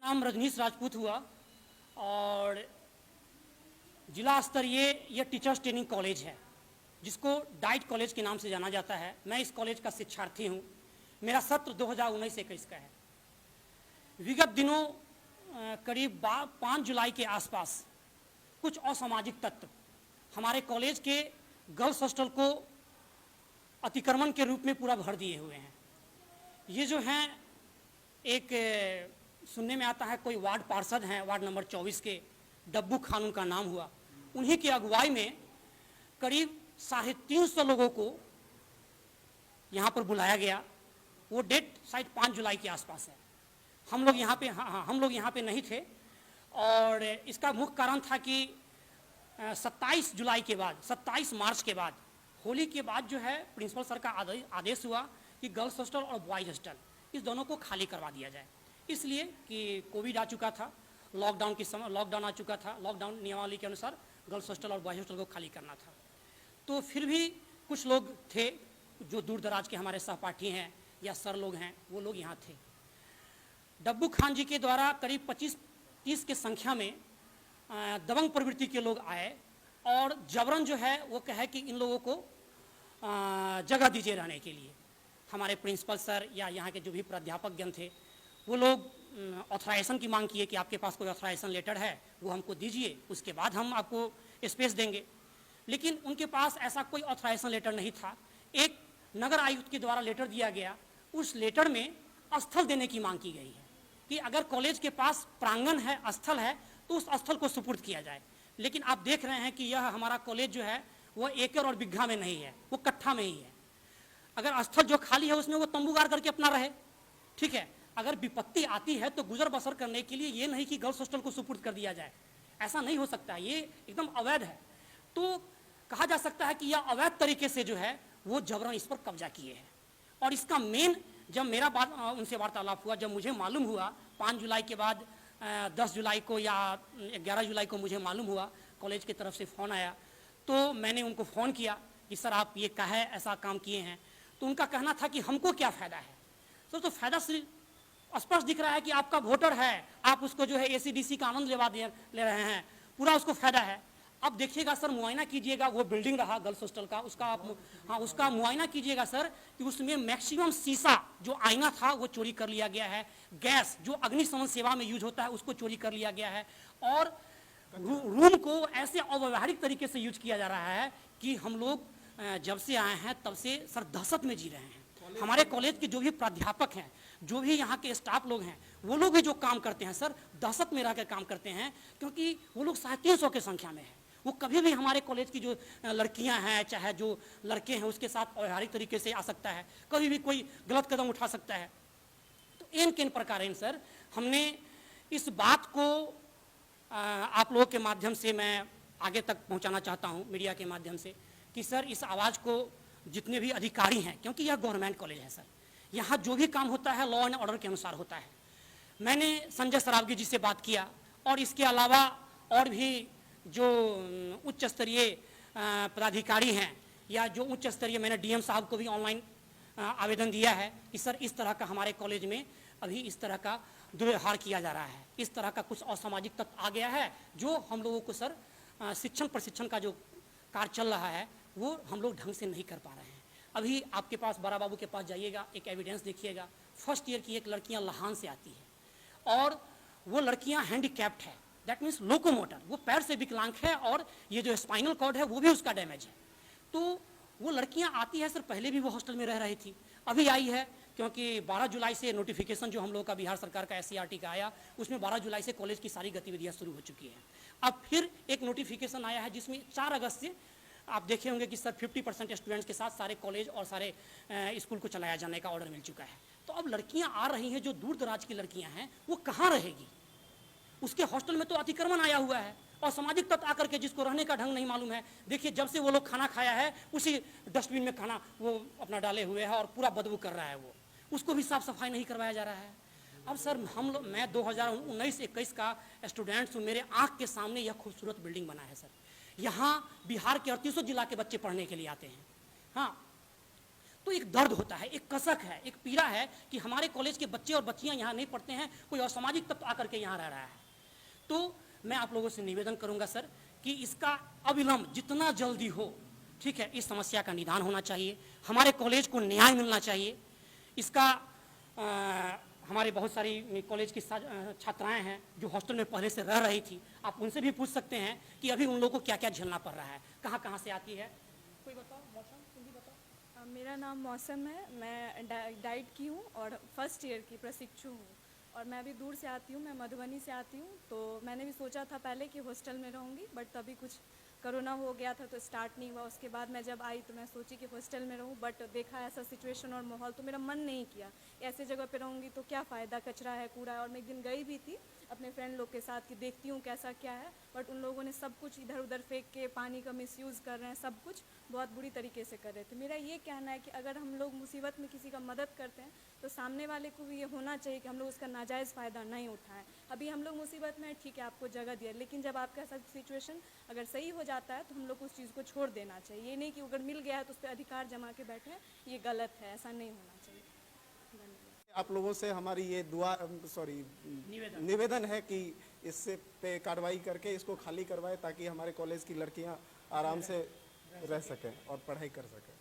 नाम रजनीश राजपूत हुआ और जिला स्तरीय यह टीचर्स ट्रेनिंग कॉलेज है जिसको डाइट कॉलेज के नाम से जाना जाता है। मैं इस कॉलेज का शिक्षार्थी हूँ। मेरा सत्र 2019-21 का है। विगत दिनों करीब 5 जुलाई के आसपास कुछ असामाजिक तत्व हमारे कॉलेज के गर्ल्स हॉस्टल को अतिक्रमण के रूप में पूरा भर दिए हुए हैं। ये जो हैं एक सुनने में आता है कोई वार्ड पार्षद हैं, वार्ड नंबर 24 के डब्बू खान उनका नाम हुआ। उन्हीं की अगुवाई में करीब 350 लोगों को यहाँ पर बुलाया गया। वो डेट शायद 5 जुलाई के आसपास है। हम लोग यहाँ पे नहीं थे और इसका मुख्य कारण था कि 27 जुलाई के बाद 27 मार्च के बाद होली के बाद जो है प्रिंसिपल सर का आदेश हुआ कि गर्ल्स हॉस्टल और बॉयज़ हॉस्टल इस दोनों को खाली करवा दिया जाए। इसलिए कि कोविड आ चुका था, लॉकडाउन आ चुका था। लॉकडाउन नियमावली के अनुसार गर्ल्स हॉस्टल और बॉयज़ हॉस्टल को खाली करना था। तो फिर भी कुछ लोग थे जो दूर दराज के हमारे सहपाठी हैं या सर लोग हैं, वो लोग यहाँ थे। डब्बू खान जी के द्वारा करीब 25-30 के संख्या में दबंग प्रवृत्ति के लोग आए और जबरन जो है वो कहे कि इन लोगों को जगह दीजिए रहने के लिए। हमारे प्रिंसिपल सर या यहाँ के जो भी प्राध्यापक जन थे वो लोग ऑथराइजेशन की मांग किए कि आपके पास कोई ऑथराइजेशन लेटर है वो हमको दीजिए, उसके बाद हम आपको स्पेस देंगे। लेकिन उनके पास ऐसा कोई ऑथराइजेशन लेटर नहीं था। एक नगर आयुक्त के द्वारा लेटर दिया गया, उस लेटर में स्थल देने की मांग की गई है कि अगर कॉलेज के पास प्रांगण है, स्थल है, तो उस स्थल को सुपुर्द किया जाए। लेकिन आप देख रहे हैं कि यह हमारा कॉलेज जो है वो एकड़ और बिग्घा में नहीं है, वो कट्ठा में ही है। अगर स्थल जो खाली है उसमें वो तंबू गाड़ करके अपना रहे, ठीक है। अगर विपत्ति आती है तो गुजर बसर करने के लिए ये नहीं कि गर्ल्स हॉस्टल को सुपुर्द कर दिया जाए, ऐसा नहीं हो सकता। ये एकदम अवैध है। तो कहा जा सकता है कि यह अवैध तरीके से जो है वो जबरन इस पर कब्जा किए हैं। और इसका मेन जब मेरा उनसे वार्तालाप हुआ, जब मुझे मालूम हुआ 5 जुलाई के बाद 10 जुलाई को या 11 जुलाई को मुझे मालूम हुआ, कॉलेज की तरफ से फ़ोन आया, तो मैंने उनको फ़ोन किया कि सर आप ये काहे ऐसा काम किए हैं। तो उनका कहना था कि हमको क्या फ़ायदा है। सर तो फ़ायदा स्पष्ट दिख रहा है कि आपका वोटर है, आप उसको जो है ACDC का आनंद ले रहे हैं, पूरा उसको फ़ायदा है। अब देखिएगा सर, मुआयना कीजिएगा, वो बिल्डिंग रहा गर्ल्स हॉस्टल का, उसका आप उसका मुआयना कीजिएगा सर कि उसमें मैक्सिमम शीशा जो आईना था वो चोरी कर लिया गया है। गैस जो अग्निशमन सेवा में यूज होता है उसको चोरी कर लिया गया है। और रूम को ऐसे अव्यवहारिक तरीके से यूज किया जा रहा है कि हम लोग जब से आए हैं तब से सर दहशत में जी रहे हैं। हमारे कॉलेज के जो भी प्राध्यापक हैं, जो भी यहाँ के स्टाफ लोग हैं, वो लोग भी जो काम करते हैं सर दहशत में रह कर काम करते हैं, क्योंकि वो लोग 350 की संख्या में है। वो कभी भी हमारे कॉलेज की जो लड़कियां हैं चाहे जो लड़के हैं उसके साथ व्यवहारिक तरीके से आ सकता है, कभी भी कोई गलत कदम उठा सकता है। तो इन प्रकार सर हमने इस बात को आप लोगों के माध्यम से मैं आगे तक पहुंचाना चाहता हूं, मीडिया के माध्यम से, कि सर इस आवाज़ को जितने भी अधिकारी हैं, क्योंकि यह गवर्नमेंट कॉलेज है सर, यहाँ जो भी काम होता है लॉ एंड ऑर्डर के अनुसार होता है। मैंने संजय सरावगी जी से बात किया और इसके अलावा और भी जो उच्च स्तरीय पदाधिकारी हैं या जो उच्च स्तरीय, मैंने DM साहब को भी ऑनलाइन आवेदन दिया है कि सर इस तरह का हमारे कॉलेज में अभी इस तरह का दुर्व्यवहार किया जा रहा है, इस तरह का कुछ असामाजिक तत्व आ गया है जो हम लोगों को सर शिक्षण प्रशिक्षण का जो कार्य चल रहा है वो हम लोग ढंग से नहीं कर पा रहे हैं। अभी आपके पास बड़ा बाबू के पास जाइएगा, एक एविडेंस देखिएगा, फर्स्ट ईयर की एक लड़कियां लहान से आती है और वो लड़कियां हैंडीकैप्ड है, दैट मीन्स लोकोमोटर, वो पैर से विकलांग है और ये जो स्पाइनल कॉर्ड है वो भी उसका डैमेज है। तो वो लड़कियां आती है सर, पहले भी वो हॉस्टल में रह रही थी, अभी आई है क्योंकि 12 जुलाई से नोटिफिकेशन जो हम लोग का बिहार सरकार का SCRT का आया, उसमें 12 जुलाई से कॉलेज की सारी गतिविधियां शुरू हो चुकी हैं। अब फिर एक नोटिफिकेशन आया है जिसमें 4 अगस्त से आप देखे होंगे कि सर 50% स्टूडेंट्स के साथ सारे कॉलेज और सारे स्कूल को चलाया जाने का ऑर्डर मिल चुका है। तो अब लड़कियां आ रही हैं, जो दूर दराज की लड़कियां हैं वो कहाँ रहेगी? उसके हॉस्टल में तो अतिक्रमण आया हुआ है और सामाजिक तत्व आकर के जिसको रहने का ढंग नहीं मालूम है, देखिए जब से वो लोग खाना खाया है उसी डस्टबिन में खाना वो अपना डाले हुए है और पूरा बदबू कर रहा है, वो उसको भी साफ सफाई नहीं करवाया जा रहा है। अब सर मैं 2019-21 का स्टूडेंट्स हूँ, मेरे आँख के सामने यह खूबसूरत बिल्डिंग बना है सर। यहाँ बिहार के 38 जिला के बच्चे पढ़ने के लिए आते हैं। हाँ, तो एक दर्द होता है, एक कसक है, एक पीड़ा है कि हमारे कॉलेज के बच्चे और बच्चियां यहाँ नहीं पढ़ते हैं, कोई असामाजिक तत्व आकर के यहाँ रह रहा है। तो मैं आप लोगों से निवेदन करूंगा सर कि इसका अविलंब जितना जल्दी हो, ठीक है, इस समस्या का निदान होना चाहिए, हमारे कॉलेज को न्याय मिलना चाहिए। इसका हमारे बहुत सारी कॉलेज की छात्राएं हैं जो हॉस्टल में पहले से रह रही थी, आप उनसे भी पूछ सकते हैं कि अभी उन लोगों को क्या क्या झेलना पड़ रहा है, कहाँ कहाँ से आती है। कोई बताओ, मौसम तुम भी बताओ। मेरा नाम मौसम है, मैं डाइट की हूँ और फर्स्ट ईयर की प्रशिक्षु हूँ और मैं अभी दूर से आती हूँ, मैं मधुबनी से आती हूँ। तो मैंने भी सोचा था पहले कि हॉस्टल में रहूँगी, बट तभी कुछ कोरोना हो गया था तो स्टार्ट नहीं हुआ। उसके बाद मैं जब आई तो मैं सोची कि हॉस्टल में रहूँ, बट देखा ऐसा सिचुएशन और माहौल तो मेरा मन नहीं किया। ऐसे जगह पे रहूँगी तो क्या फ़ायदा, कचरा है, कूड़ा है। और मैं एक दिन गई भी थी अपने फ्रेंड लोग के साथ कि देखती हूँ कैसा क्या है, बट उन लोगों ने सब कुछ इधर उधर फेंक के पानी का मिसयूज़ कर रहे हैं, सब कुछ बहुत बुरी तरीके से कर रहे थे। मेरा ये कहना है कि अगर हम लोग मुसीबत में किसी का मदद करते हैं तो सामने वाले को भी ये होना चाहिए कि हम लोग उसका नाजायज़ फ़ायदा नहीं उठाएं। अभी हम लोग मुसीबत में, ठीक है, आपको जगह दिया, लेकिन जब आपका सब सिचुएशन अगर सही हो जाता है तो हम लोग उस चीज़ को छोड़ देना चाहिए। ये नहीं कि अगर मिल गया है तो उस पर अधिकार जमा के बैठे, ये गलत है, ऐसा नहीं होना चाहिए। धन्यवाद। आप लोगों से हमारी ये निवेदन है कि इससे पे कार्रवाई करके इसको खाली करवाए ताकि हमारे कॉलेज की लड़कियां आराम से रह सकें और पढ़ाई कर सकें।